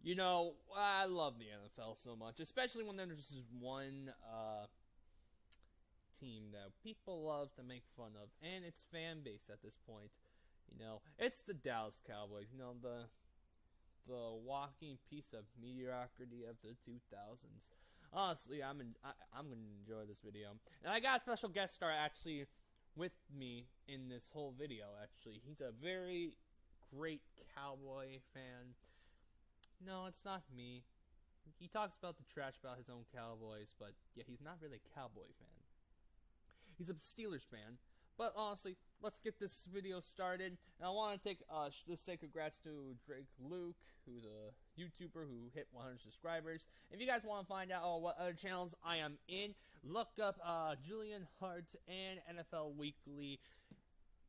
You know, I love the NFL so much, especially when there's just one team that people love to make fun of, and its fan base at this point. You know, it's the Dallas Cowboys. You know, the walking piece of mediocrity of the 2000s. Honestly, I'm gonna enjoy this video, and I got a special guest star actually with me in this whole video. Actually, he's a very great Cowboy fan. No, it's not me. He talks about the trash about his own Cowboys, but yeah, he's not really a Cowboy fan. He's a Steelers fan. But honestly, let's get this video started. And I want to just say congrats to Drake Luke, who's a YouTuber who hit 100 subscribers. If you guys want to find out what other channels I am in, look up Julian Hart and NFL Weekly.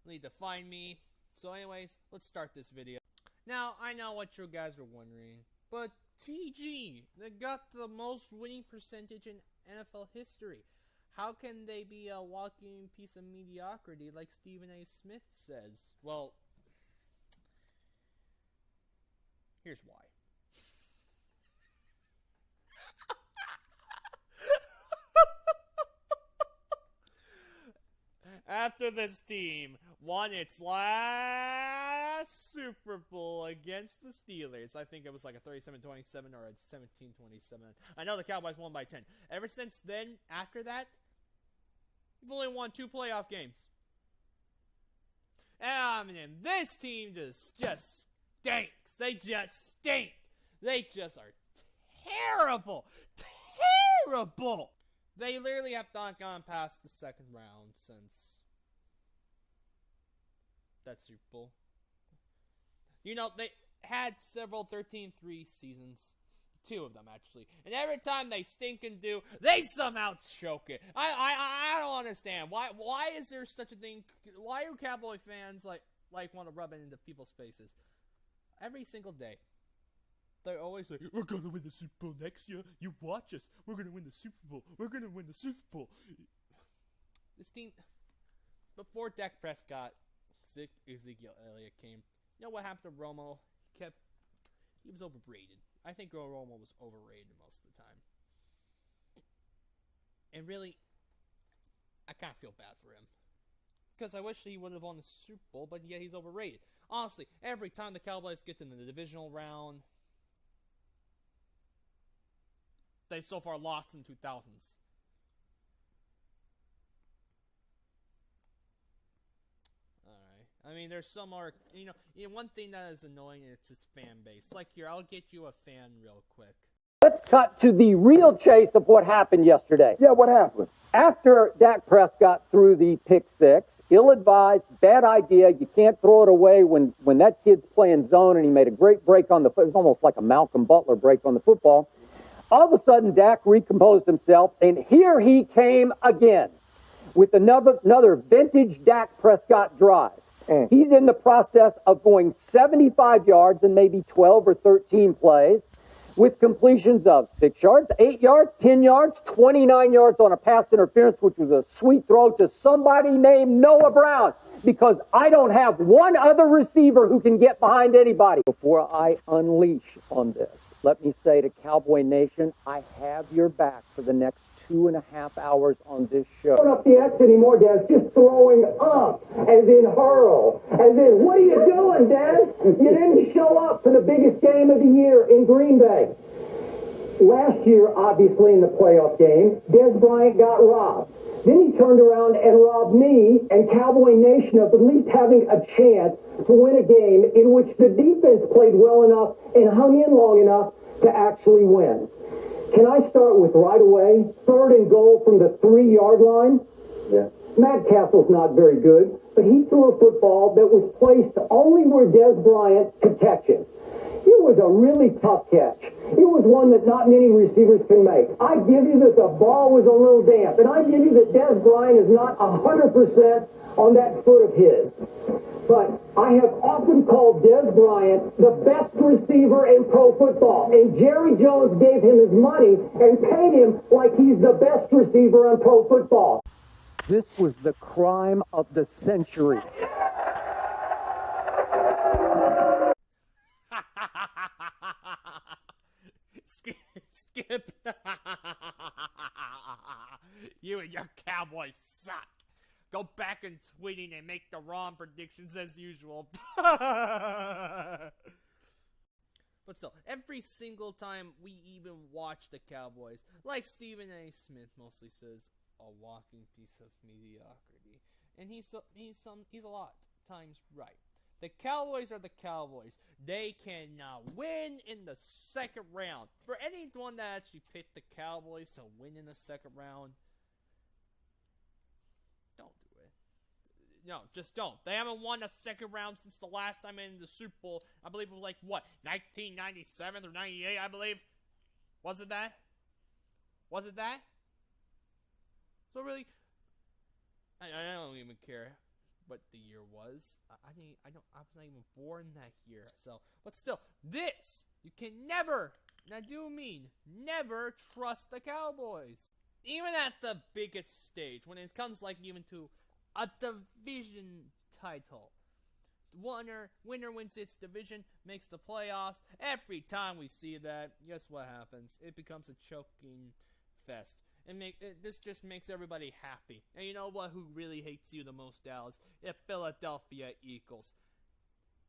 You need to find me. So anyways, let's start this video. Now, I know what you guys are wondering, but TG, they got the most winning percentage in NFL history. How can they be a walking piece of mediocrity like Stephen A. Smith says? Well, here's why. After this team won its last Super Bowl against the Steelers, I think it was like a 37-27 or a 17-27. I know the Cowboys won by 10. Ever since then, after that, we've only won 2 playoff games. And I mean, this team just stinks. They just stink. They just are terrible. Terrible. They literally have not gone past the second round since that Super Bowl. You know, they had several 13-3 seasons. 2 of them, actually. And every time they stink and do, they somehow choke it. I don't understand. Why is there such a thing? Why do Cowboy fans like want to rub it into people's faces? Every single day. They're always like, we're going to win the Super Bowl next year. You watch us. We're going to win the Super Bowl. We're going to win the Super Bowl. This team, before Dak Prescott, Ezekiel Elliott came, you know what happened to Romo? He was overrated. I think Romo was overrated most of the time. And really, I kind of feel bad for him. Because I wish he would have won the Super Bowl, but yeah, he's overrated. Honestly, every time the Cowboys get in the divisional round, they've so far lost in 2000s. I mean, there's some are, you know, one thing that is annoying is its fan base. Like here, I'll get you a fan real quick. Let's cut to the real chase of what happened yesterday. Yeah, what happened? After Dak Prescott threw the pick 6, ill-advised, bad idea. You can't throw it away when that kid's playing zone, and he made a great break on the foot. It was almost like a Malcolm Butler break on the football. All of a sudden, Dak recomposed himself, and here he came again with another vintage Dak Prescott drive. He's in the process of going 75 yards in maybe 12 or 13 plays with completions of 6 yards, 8 yards, 10 yards, 29 yards on a pass interference, which was a sweet throw to somebody named Noah Brown, because I don't have one other receiver who can get behind anybody. Before I unleash on this, let me say to Cowboy Nation, I have your back for the next 2.5 hours on this show. Throwing up the X anymore, Des, just throwing up, as in hurl, as in, what are you doing, Des? You didn't show up for the biggest game of the year in Green Bay. Last year, obviously, in the playoff game, Des Bryant got robbed. Then he turned around and robbed me and Cowboy Nation of at least having a chance to win a game in which the defense played well enough and hung in long enough to actually win. Can I start with right away, 3rd and goal from the 3-yard line? Yeah. Matt Castle's not very good, but he threw a football that was placed only where Des Bryant could catch it. It was a really tough catch. It was one that not many receivers can make. I give you that the ball was a little damp, and I give you that Des Bryant is not 100% on that foot of his. But I have often called Des Bryant the best receiver in pro football, and Jerry Jones gave him his money and paid him like he's the best receiver in pro football. This was the crime of the century. Skip. You and your Cowboys suck. Go back and tweeting and make the wrong predictions as usual. But still, every single time we even watch the Cowboys, like Stephen A. Smith mostly says, a walking piece of mediocrity. And he's a lot of times right. The Cowboys are the Cowboys. They cannot win in the second round. For anyone that actually picked the Cowboys to win in the second round, don't do it. No, just don't. They haven't won a second round since the last time in the Super Bowl. I believe it was 1997 or 98, I believe. Was it that? So really, I don't even care what the year was. I was not even born that year. So, but still, you can never, and I do mean never, trust the Cowboys. Even at the biggest stage, when it comes even to a division title, winner wins its division, makes the playoffs. Every time we see that, guess what happens? It becomes a choking fest. This just makes everybody happy. And you know what? Who really hates you the most, Dallas? The Philadelphia Eagles.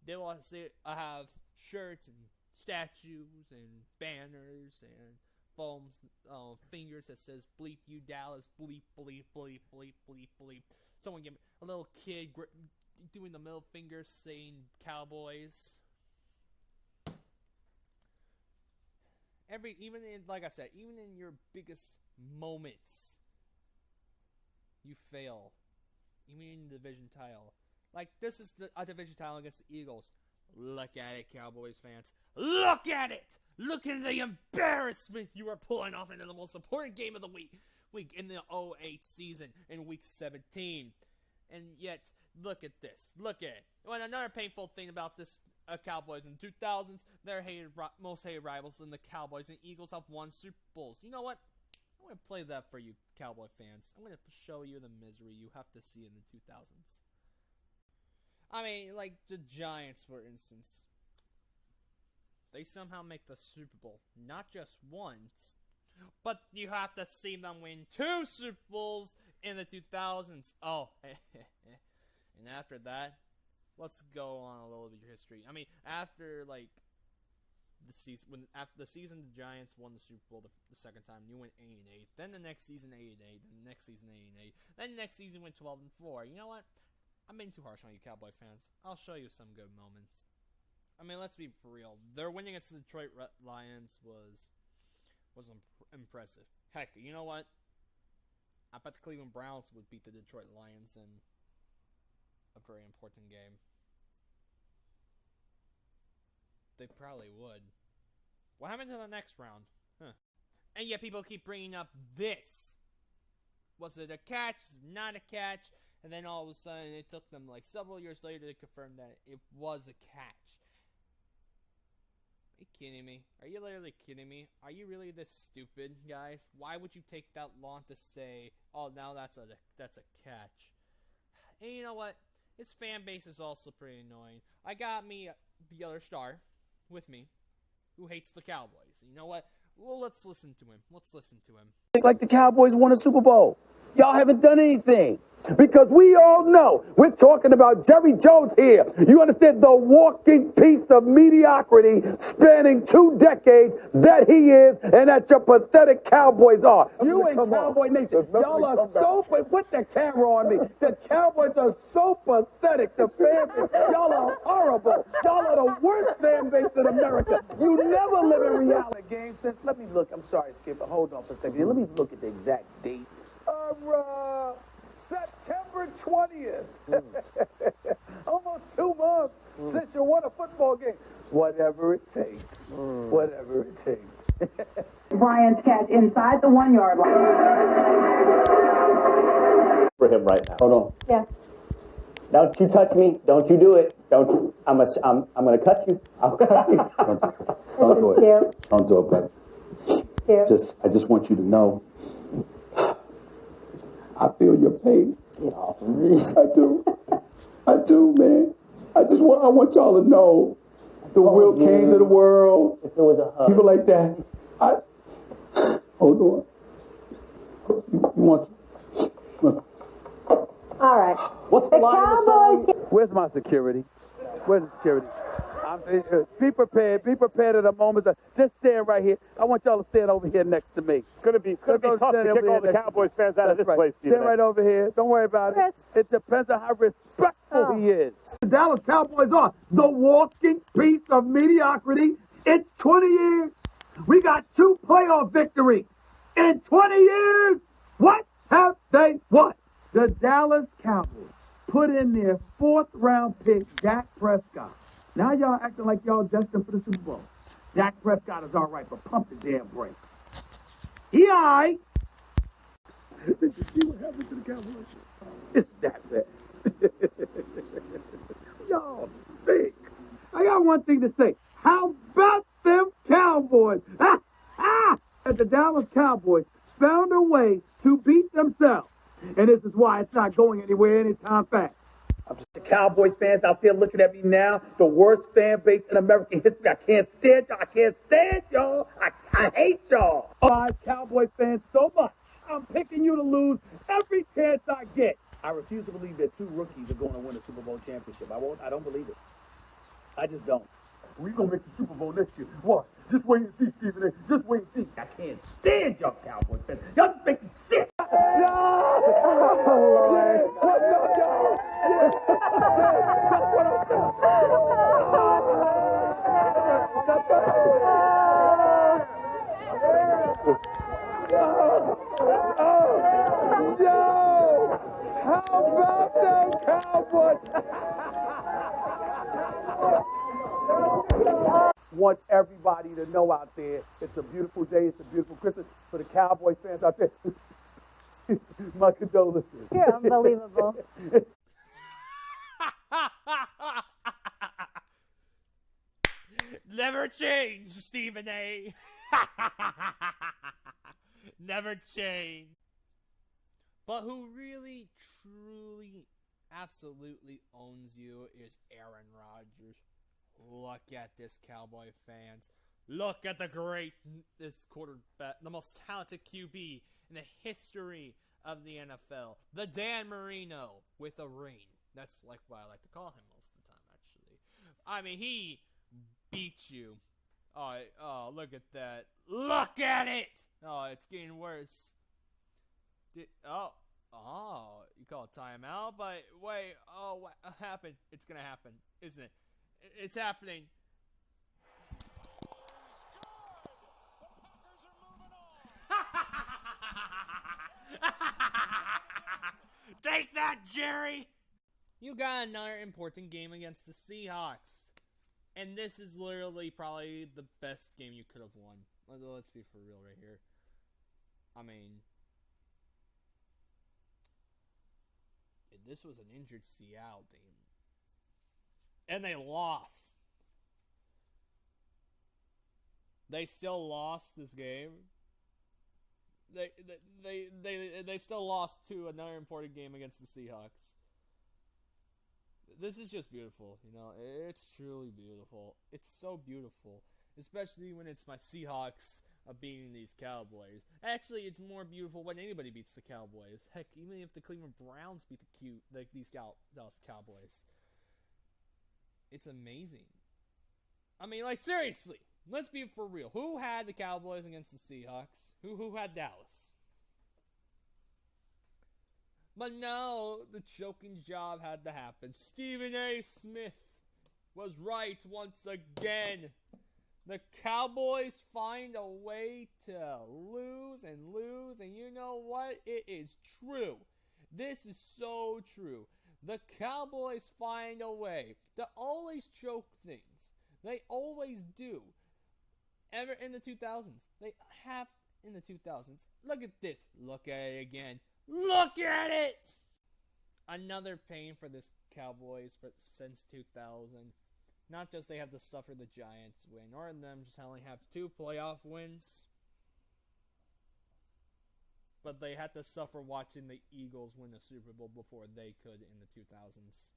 They will have shirts and statues and banners and foams, fingers that says "Bleep you, Dallas." Bleep, bleep, bleep, bleep, bleep, bleep. Someone give me a little kid doing the middle finger saying Cowboys. Even in your biggest moments, you fail. Even in the division title. This is a division title against the Eagles. Look at it, Cowboys fans. Look at it! Look at the embarrassment you are pulling off into the most important game of the week in the 2008 season, in week 17. And yet, look at this. Look at it. And another painful thing about this Cowboys in the 2000s, their most hated rivals in the Cowboys and Eagles have won Super Bowls. You know what? I'm going to play that for you, Cowboy fans. I'm going to show you the misery you have to see in the 2000s. I mean, the Giants, for instance. They somehow make the Super Bowl. Not just once, but you have to see them win 2 Super Bowls in the 2000s. Oh, and after that, let's go on a little bit of history. I mean, after after the season the Giants won the Super Bowl the second time, you went 8-8. Then the next season 8-8. Then the next season 8-8. Then the next season went 12-4. You know what? I'm being too harsh on you, Cowboy fans. I'll show you some good moments. I mean, let's be for real. Their winning against the Detroit Lions was impressive. Heck, you know what? I bet the Cleveland Browns would beat the Detroit Lions in a very important game. They probably would. What happened to the next round? Huh. And yet people keep bringing up this. Was it a catch? Was it not a catch? And then all of a sudden it took them several years later to confirm that it was a catch. Are you kidding me? Are you literally kidding me? Are you really this stupid, guys? Why would you take that long to say, oh, now that's a catch? And you know what? His fan base is also pretty annoying. I got me the other star with me who hates the Cowboys. You know what? Well, let's listen to him. Like the Cowboys won a Super Bowl. Y'all haven't done anything. Because we all know, we're talking about Jerry Jones here. You understand the walking piece of mediocrity spanning 2 decades that he is and that your pathetic Cowboys are. You ain't Cowboy Nation. Y'all are so, put the camera on me. The Cowboys are so pathetic. The fan base, y'all are horrible. Y'all are the worst fan base in America. You never live in reality. Game since, let me look, I'm sorry, Skip, but hold on for a second. Let me look at the exact date. September 20th. Almost 2 months since you won a football game. Whatever it takes. Whatever it takes. Bryant's catch inside the 1 yard line. For him right now. Hold on. Yeah. Don't you touch me. Don't you do it. Don't you. I'm going to cut you. I'll cut you. Don't do it. Cute. Don't do it, but Cute. I just want you to know I feel your pain. Get off of me. I do, man. I want y'all to know the Will Kings of the world, If it was a hug. people like that. Hold on. You want All right. What's the line of the song? Where's my security? Where's the security? I'm saying, be prepared. Be prepared at a moment. Just stand right here. I want y'all to stand over here next to me. It's gonna be tough to kick all the Cowboys fans out of this place, Stephen. Stand right over here. Don't worry about it. It depends on how respectful he is. The Dallas Cowboys are the walking piece of mediocrity. It's 20 years. We got 2 playoff victories in 20 years. What have they won? The Dallas Cowboys put in their 4th-round pick, Dak Prescott. Now y'all acting like y'all destined for the Super Bowl. Dak Prescott is all right, but pump the damn brakes. He all right. Did you see what happened to the Cowboys? It's that bad. Y'all stink. I got one thing to say. How about them Cowboys? And the Dallas Cowboys found a way to beat themselves. And this is why it's not going anywhere anytime fast. The Cowboy fans out there looking at me now, the worst fan base in American history. I can't stand y'all. I can't stand y'all. I hate y'all. Cowboy fans so much. I'm picking you to lose every chance I get. I refuse to believe that 2 rookies are going to win a Super Bowl championship. I don't believe it. I just don't. We're going to make the Super Bowl next year. What? Just wait and see, Stephen A. Just wait and see. I can't stand y'all Cowboy fans. Y'all just make me sick. No! What's up, y'all? That's what I'm Yo! How about them Cowboys? Want everybody to know out there, it's a beautiful day, it's a beautiful Christmas. For the Cowboy fans out there, my condolences. You're unbelievable. Never change, Stephen A. Never change. But who really, truly, absolutely owns you is Aaron Rodgers. Look at this, Cowboy fans. Look at the greatest quarterback, the most talented QB in the history of the NFL. The Dan Marino with a ring. That's like what I like to call him most of the time, actually. I mean, he beat you. Oh, look at that. Look at it! Oh, it's getting worse. You call it timeout, but wait, what happened? It's gonna happen, isn't it? It's happening. Take that, Jerry! You got another important game against the Seahawks. And this is literally probably the best game you could have won. Let's be for real right here. I mean, this was an injured Seattle team. And they lost. They still lost this game. They still lost to another important game against the Seahawks. This is just beautiful, you know. It's truly beautiful. It's so beautiful, especially when it's my Seahawks beating these Cowboys. Actually, it's more beautiful when anybody beats the Cowboys. Heck, even if the Cleveland Browns beat these Dallas Cowboys. It's amazing. I mean, like, seriously, let's be for real. Who had the Cowboys against the Seahawks? Who had Dallas? But no, the choking job had to happen. Stephen A. Smith was right once again. The Cowboys find a way to lose, and you know what? It is true. This is so true. The Cowboys find a way to always choke things. They always do. Ever in the 2000s. They have in the 2000s. Look at this. Look at it again. Look at it! Another pain for this Cowboys since 2000. Not just they have to suffer the Giants win, or them just only have 2 playoff wins. But they had to suffer watching the Eagles win the Super Bowl before they could in the 2000s.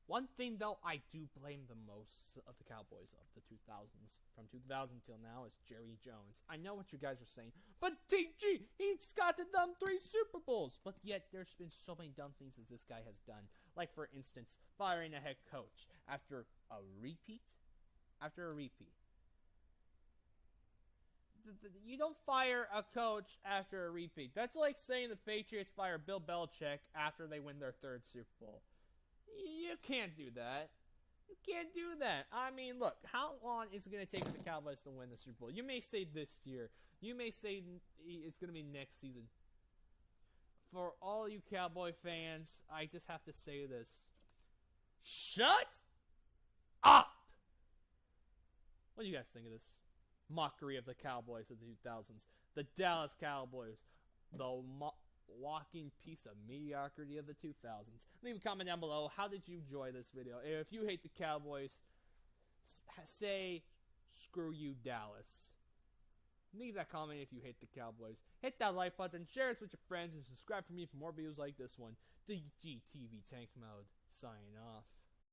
One thing, though, I do blame the most of the Cowboys of the 2000s, from 2000 till now, is Jerry Jones. I know what you guys are saying, but TG, he's got the dumb 3 Super Bowls. But yet, there's been so many dumb things that this guy has done. Like, for instance, firing a head coach after a repeat. You don't fire a coach after a repeat. That's like saying the Patriots fire Bill Belichick after they win their 3rd Super Bowl. You can't do that. You can't do that. I mean, look, how long is it going to take for the Cowboys to win the Super Bowl? You may say this year. You may say it's going to be next season. For all you Cowboy fans, I just have to say this. Shut up! What do you guys think of this mockery of the Cowboys of the 2000s? The Dallas Cowboys. The walking piece of mediocrity of the 2000s. Leave a comment down below. How did you enjoy this video? If you hate the Cowboys, say screw you, Dallas. Leave that comment if you hate the Cowboys. Hit that like button, share this with your friends, and subscribe for me for more videos like this one. DGTV Tank Mode, signing off.